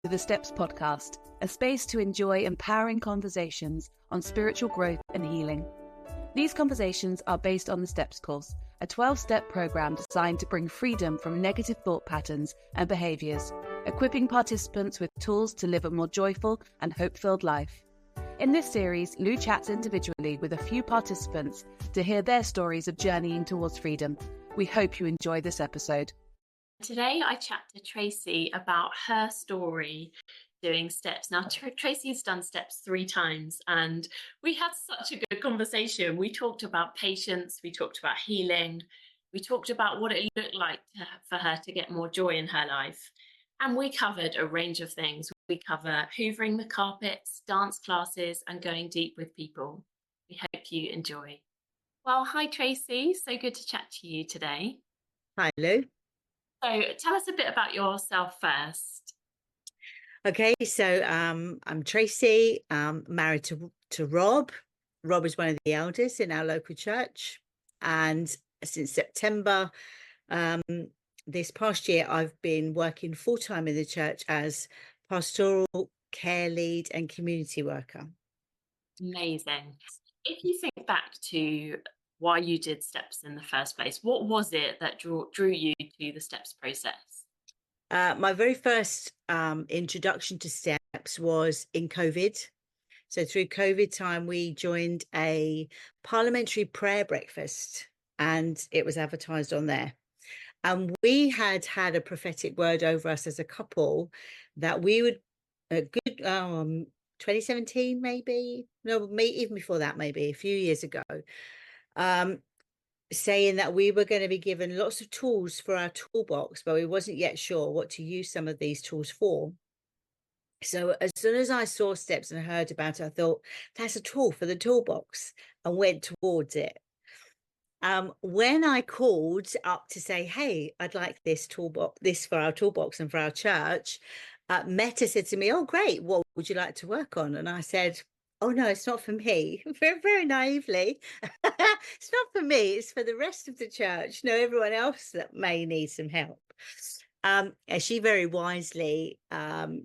to the Steps podcast, a space to enjoy empowering conversations on spiritual growth and healing. These conversations are based on the Steps course, a 12-step program designed to bring freedom from negative thought patterns and behaviors, equipping participants with tools to live a more joyful and hope-filled life. In this series, Lou chats individually with a few participants to hear their stories of journeying towards freedom. We hope you enjoy this episode. Today I chat to Tracy about her story doing steps. Now, Tracy's done steps 3 times and we had such a good conversation. We talked about patience, we talked about healing, we talked about what it looked like for her to get more joy in her life. And we covered a range of things. We cover hoovering the carpets, dance classes, and going deep with people. We hope you enjoy. Well, hi Tracy, so good to chat to you today. Hi Lou. So tell us a bit about yourself first. Okay, so I'm Tracy, married to Rob. Rob is one of the elders in our local church. And since September this past year, I've been working full-time in the church as pastoral care lead and community worker. Amazing. If you think back to why you did steps in the first place, what was it that drew you to the steps process? My very first introduction to steps was in COVID. So through COVID time, we joined a parliamentary prayer breakfast and it was advertised on there. And we had a prophetic word over us as a couple that we would, 2017 maybe, no, even before that, maybe a few years ago, saying that we were going to be given lots of tools for our toolbox, but we wasn't yet sure what to use some of these tools for. So as soon as I saw steps and heard about it, I thought, that's a tool for the toolbox, and went towards it. When I called up to say, hey, I'd like this toolbox, this for our toolbox and for our church, Meta said to me, oh, great, what would you like to work on? And I said, oh, no, it's not for me. Very, very naively. It's not for me. It's for the rest of the church. No, everyone else that may need some help. And she very wisely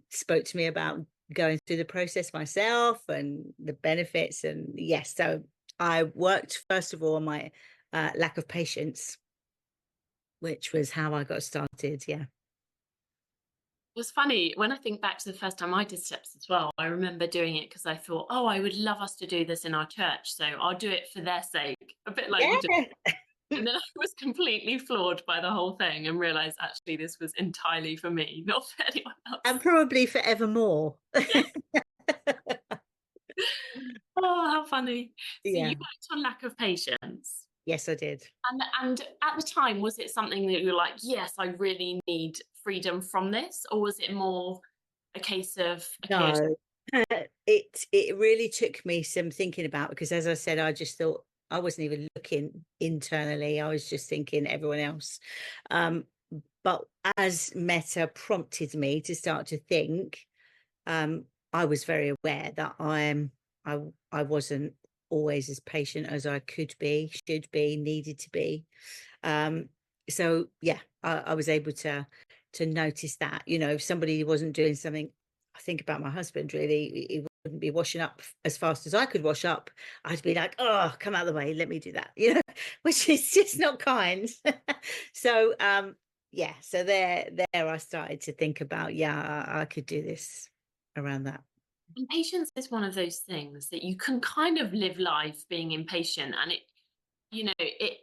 spoke to me about going through the process myself and the benefits. And yes, so I worked, first of all, on my lack of patience, which was how I got started. Yeah. It was funny when I think back to the first time I did steps as well. I remember doing it because I thought, oh, I would love us to do this in our church, so I'll do it for their sake, a bit like you did. And then I was completely floored by the whole thing and realised actually this was entirely for me, not for anyone else. And probably forevermore. Oh, how funny. So Yeah. you worked on lack of patience. Yes, I did. And at the time, was it something that you were like, yes, I really need freedom from this? Or was it more a case of... No, it really took me some thinking about, because as I said, I just thought I wasn't even looking internally. I was just thinking everyone else. But as Meta prompted me to start to think, I was very aware that I wasn't always as patient as I could be, should be, needed to be. So yeah, I was able to notice that, you know, if somebody wasn't doing something, I think about my husband, really, he wouldn't be washing up as fast as I could wash up. I'd be like, oh, come out of the way, let me do that, you know, which is just not kind. So yeah, so there I started to think about, yeah, I could do this around that. And patience is one of those things that you can kind of live life being impatient, and it, you know, it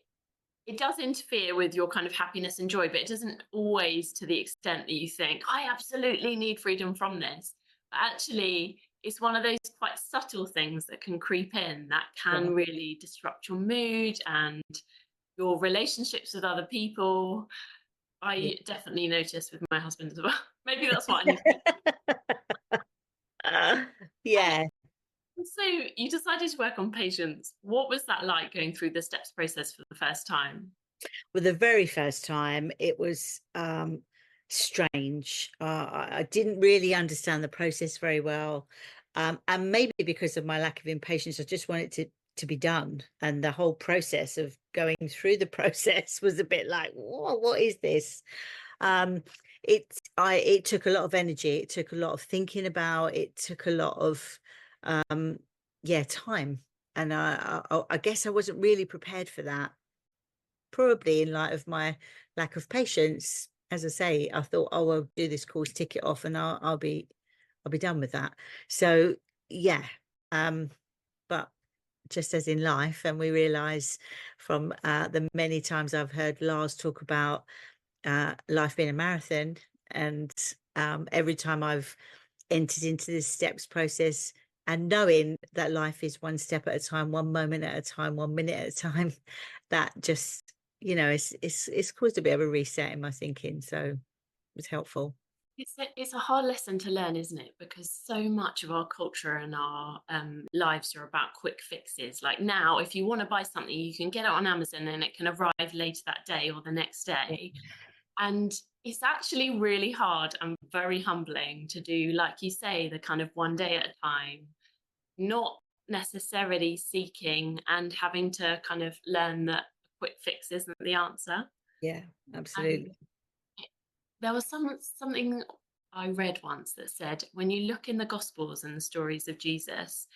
does interfere with your kind of happiness and joy, but it doesn't always to the extent that you think, I absolutely need freedom from this. But actually, it's one of those quite subtle things that can creep in that can really disrupt your mood and your relationships with other people. I definitely notice with my husband as well. Maybe that's what I need to yeah. So you decided to work on patience. What was that like going through the steps process for the first time? Well, the very first time, it was strange. I didn't really understand the process very well. And maybe because of my lack of impatience, I just wanted to be done. And the whole process of going through the process was a bit like, whoa, what is this? it took a lot of energy. It took a lot of thinking about. It took a lot of time, and I guess I wasn't really prepared for that. Probably in light of my lack of patience. As I say, I thought, oh, I'll do this course, tick it off, and I'll be done with that. So yeah, but just as in life, and we realize from the many times I've heard Lars talk about life being a marathon, and every time I've entered into this steps process, and knowing that life is one step at a time, one moment at a time, 1 minute at a time, that just, it's caused a bit of a reset in my thinking. So it was helpful. It's a hard lesson to learn, isn't it? Because so much of our culture and our lives are about quick fixes. Like now, if you want to buy something, you can get it on Amazon and it can arrive later that day or the next day. And it's actually really hard and very humbling to do, like you say, the kind of one day at a time, not necessarily seeking and having to kind of learn that a quick fix isn't the answer. Yeah, And absolutely. there was something I read once that said, when you look in the Gospels and the stories of Jesus,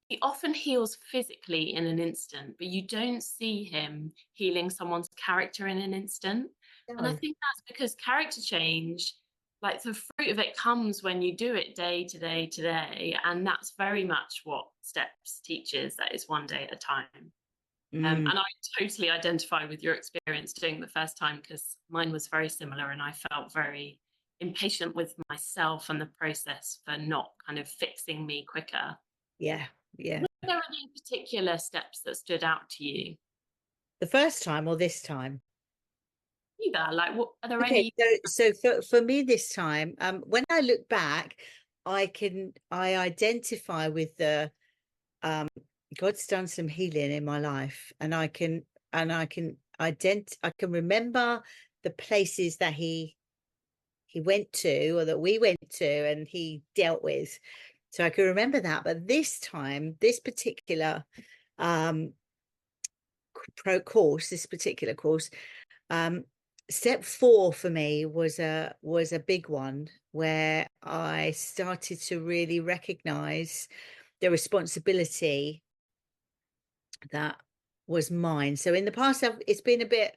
he often heals physically in an instant, but you don't see him healing someone's character in an instant. And I No. think that's because character change, like the fruit of it, comes when you do it day to day to day. And that's very much what Steps teaches, that is one day at a time. Mm, And I totally identify with your experience doing the first time, because mine was very similar and I felt very impatient with myself and the process for not kind of fixing me quicker. yeah, yeah. Were there any particular steps that stood out to you? The first time or this time? Either, like, what are there Okay, any? so for me this time, when I look back, I identify with the um God's done some healing in my life, and I can remember the places that he went to, or that we went to, and he dealt with. So I can remember that. But this time, this particular um this particular course, um, step 4 for me was a big one, where I started to really recognize the responsibility that was mine. So in the past, it's been a bit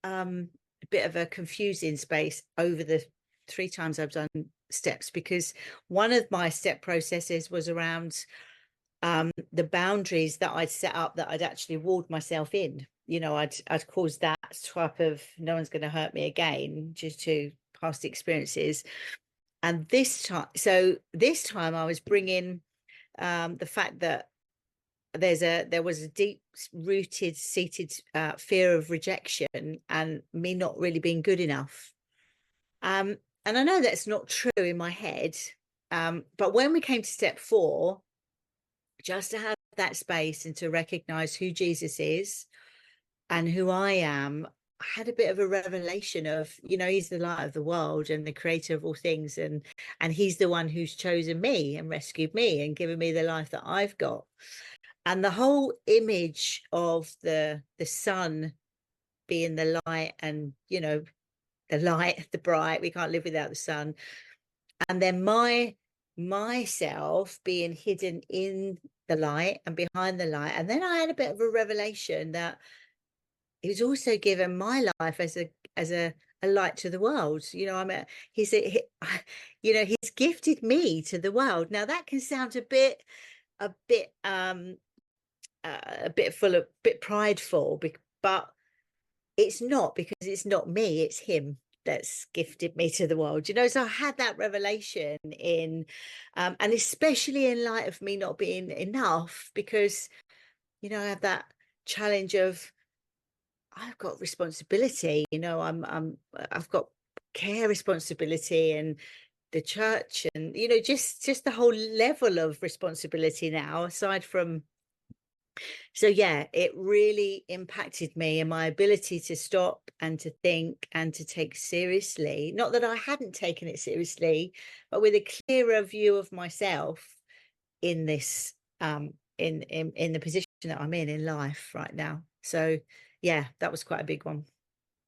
of a confusing space over the 3 times I've done steps, because one of my step processes was around the boundaries that I'd set up, that I'd actually walled myself in. I'd caused that type of, no one's going to hurt me again, due to past experiences. And this time I was bringing the fact that there was a deep rooted seated fear of rejection, and me not really being good enough. And I know that's not true in my head, but when we came to step 4, just to have that space and to recognize who Jesus is and who I am, I had a bit of a revelation of, he's the light of the world and the creator of all things, and he's the one who's chosen me and rescued me and given me the life that I've got. And the whole image of the sun being the light, and the light, the bright, we can't live without the sun, and then myself being hidden in the light and behind the light. And then I had a bit of a revelation that he's also given my life as a light to the world. He's gifted me to the world. Now that can sound a bit bit prideful, but it's not, because it's not me, it's him that's gifted me to the world. So I had that revelation and especially in light of me not being enough, because I have that challenge of, I've got responsibility. I've got care responsibility, and the church, and just the whole level of responsibility now, aside from. So yeah, it really impacted me and my ability to stop and to think and to take seriously. Not that I hadn't taken it seriously, but with a clearer view of myself in this in the position that I'm in life right now. So yeah, that was quite a big one.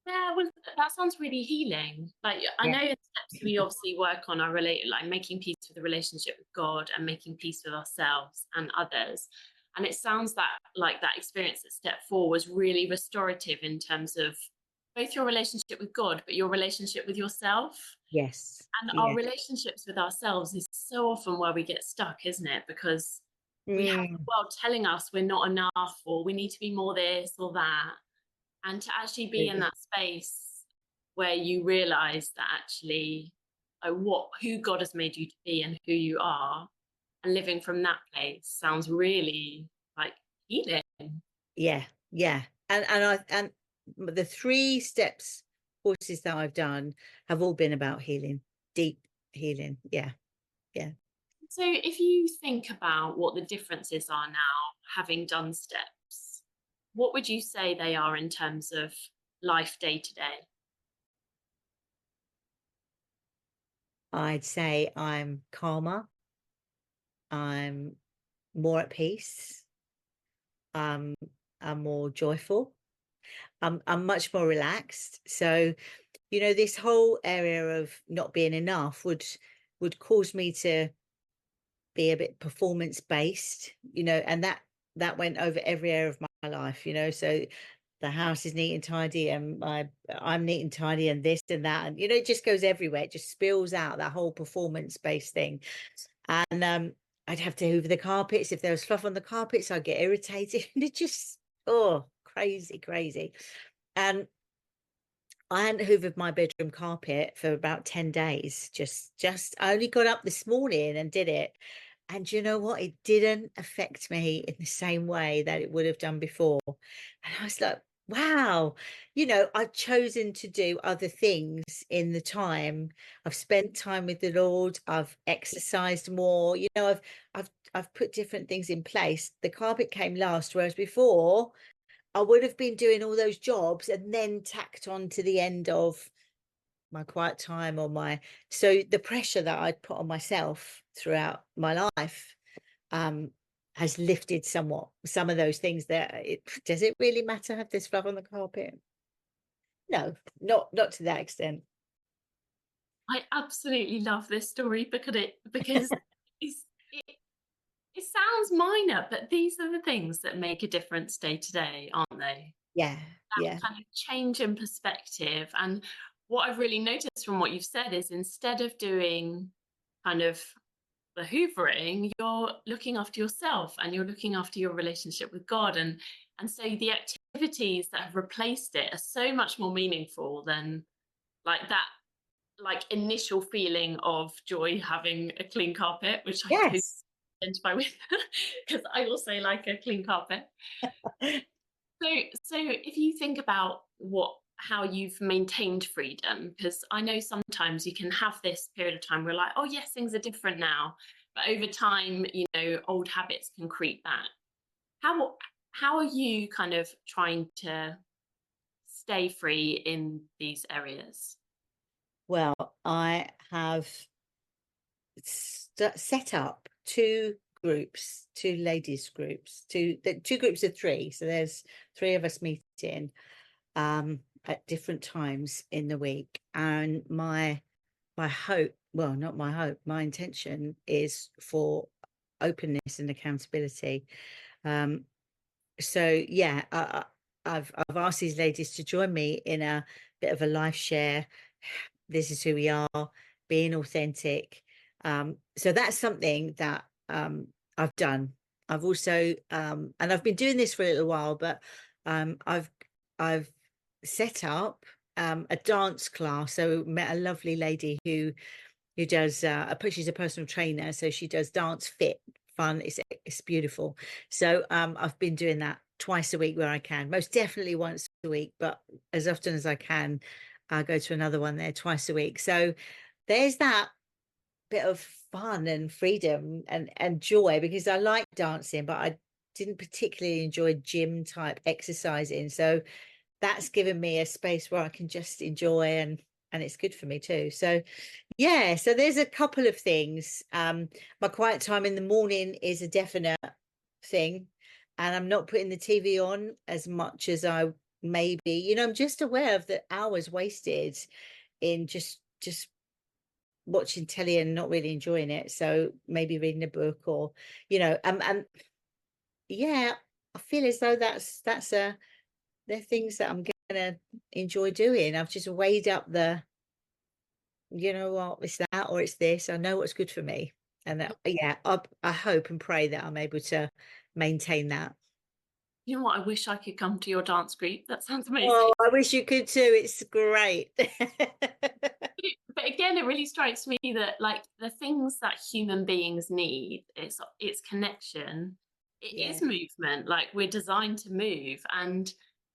Yeah, well, That sounds really healing. Like, I Yeah. know in steps we obviously work on our like making peace with the relationship with God and making peace with ourselves and others. And it sounds that like that experience at step 4 was really restorative in terms of both your relationship with God, but your relationship with yourself. Yes. And our Yeah. relationships with ourselves is so often where we get stuck, isn't it? Because we have the Mm, world telling us we're not enough, or we need to be more this or that. And to actually be in absolutely. that space where you realize that actually who God has made you to be and who you are, and living from that place sounds really like healing. Yeah. Yeah. And the 3 steps courses that I've done have all been about healing, deep healing. Yeah. Yeah. So if you think about what the differences are now, having done steps, what would you say they are in terms of life day to day? I'd say I'm calmer, I'm more at peace, um, I'm more joyful, I'm much more relaxed. So, this whole area of not being enough would cause me to be a bit performance based, and that went over every area of my life, so the house is neat and tidy, and I'm neat and tidy, and this and that, and it just goes everywhere. It just spills out, that whole performance based thing. And I'd have to hoover the carpets. If there was fluff on the carpets, I'd get irritated. And it just, oh, crazy, crazy. And I hadn't hoovered my bedroom carpet for about 10 days. Just I only got up this morning and did it. And you know what? It didn't affect me in the same way that it would have done before. And I was like, wow, I've chosen to do other things in the time. I've spent time with the Lord. I've exercised more. I've put different things in place. The carpet came last, whereas before I would have been doing all those jobs and then tacked on to the end of my quiet time, or so the pressure that I'd put on myself throughout my life um has lifted somewhat. Some of those things, does it really matter if there's fluff on the carpet? No, not to that extent. I absolutely love this story because it's, it, it sounds minor, but these are the things that make a difference day to day, aren't they? Yeah, yeah. Kind of change in perspective. And what I've really noticed from what you've said is instead of doing kind of the hoovering, you're looking after yourself and you're looking after your relationship with God. And so the activities that have replaced it are so much more meaningful than like that like initial feeling of joy having a clean carpet, which I totally Yes. identify with because I also like a clean carpet. So if you think about how you've maintained freedom, because I know sometimes you can have this period of time where like, oh yes, things are different now, but over time, old habits can creep back. How are you kind of trying to stay free in these areas? Well, I have set up two ladies groups, two groups of 3. So there's 3 of us meeting at different times in the week. And my hope, well, not my hope, my intention is for openness and accountability. Um, so yeah, I've asked these ladies to join me in a bit of a life share. This is who we are, being authentic. So that's something that I've done. I've also and I've been doing this for a little while, but I've set up a dance class. So met a lovely lady who does she's a personal trainer, so she does dance fit fun. It's beautiful. So I've been doing that twice a week where I can, most definitely once a week, but as often as I can, I go to another one there twice a week. So there's that bit of fun and freedom and joy, because I like dancing, but I didn't particularly enjoy gym type exercising. So that's given me a space where I can just enjoy, and it's good for me too. So yeah, so there's a couple of things. My quiet time in the morning is a definite thing, and I'm not putting the TV on as much as I maybe, you know, I'm just aware of the hours wasted in just watching telly and not really enjoying it. So maybe reading a book, or, you know, and yeah, I feel as though they're things that I'm gonna enjoy doing. I've just weighed up the, you know what, it's that or it's this. I know what's good for me. And that, yeah, I hope and pray that I'm able to maintain that. You know what? I wish I could come to your dance group. That sounds amazing. Oh, I wish you could too. It's great. But again, it really strikes me that like the things that human beings need, it's connection, it Yeah. is movement. Like we're designed to move, and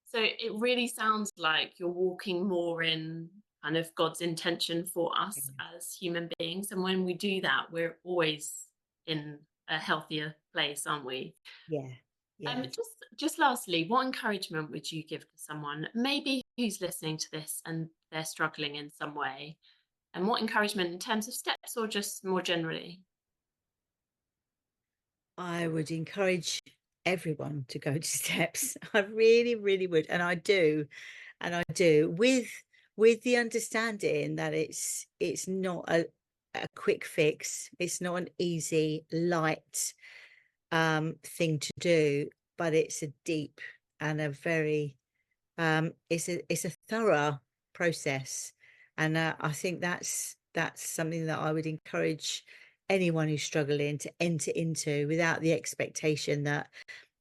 so it really sounds like you're walking more in kind of God's intention for us as human beings. And when we do that, we're always in a healthier place, aren't we? Yeah. Yeah. Just lastly, what encouragement would you give to someone maybe who's listening to this and they're struggling in some way? And what encouragement in terms of steps or just more generally? I would encourage everyone to go to steps. I really, really would. And I do. And I do, with the understanding that it's not a quick fix. It's not an easy, light thing to do, but it's a deep and a very it's a thorough process. And I think that's something that I would encourage anyone who's struggling to enter into, without the expectation that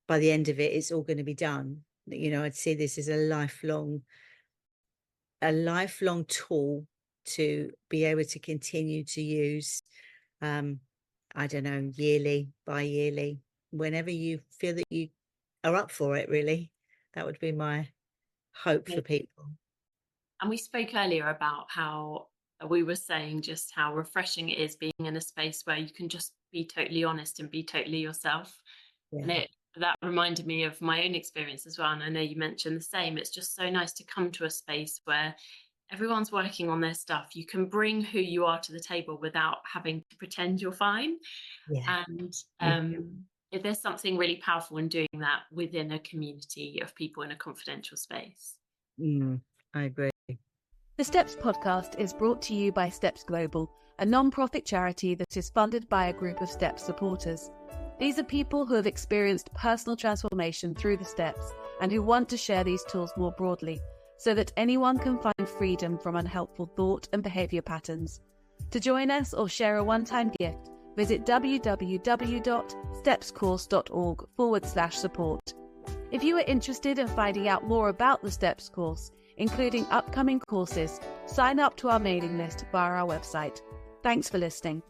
by the end of it it's all going to be done. You know, I'd see this as a lifelong tool to be able to continue to use, I don't know, yearly, bi-yearly, whenever you feel that you are up for it, really. That would be my hope for people. And we spoke earlier about how we were saying just how refreshing it is being in a space where you can just be totally honest and be totally yourself. And Yeah. that reminded me of my own experience as well. And I know you mentioned the same. It's just so nice to come to a space where everyone's working on their stuff. You can bring who you are to the table without having to pretend you're fine. Yeah. And Yeah. if there's something really powerful in doing that within a community of people in a confidential space. I agree. The Steps podcast is brought to you by Steps Global, a non-profit charity that is funded by a group of Steps supporters. These are people who have experienced personal transformation through the steps and who want to share these tools more broadly so that anyone can find freedom from unhelpful thought and behaviour patterns. To join us or share a one-time gift, visit www.stepscourse.org/support. If you are interested in finding out more about the Steps course, including upcoming courses, sign up to our mailing list via our website. Thanks for listening.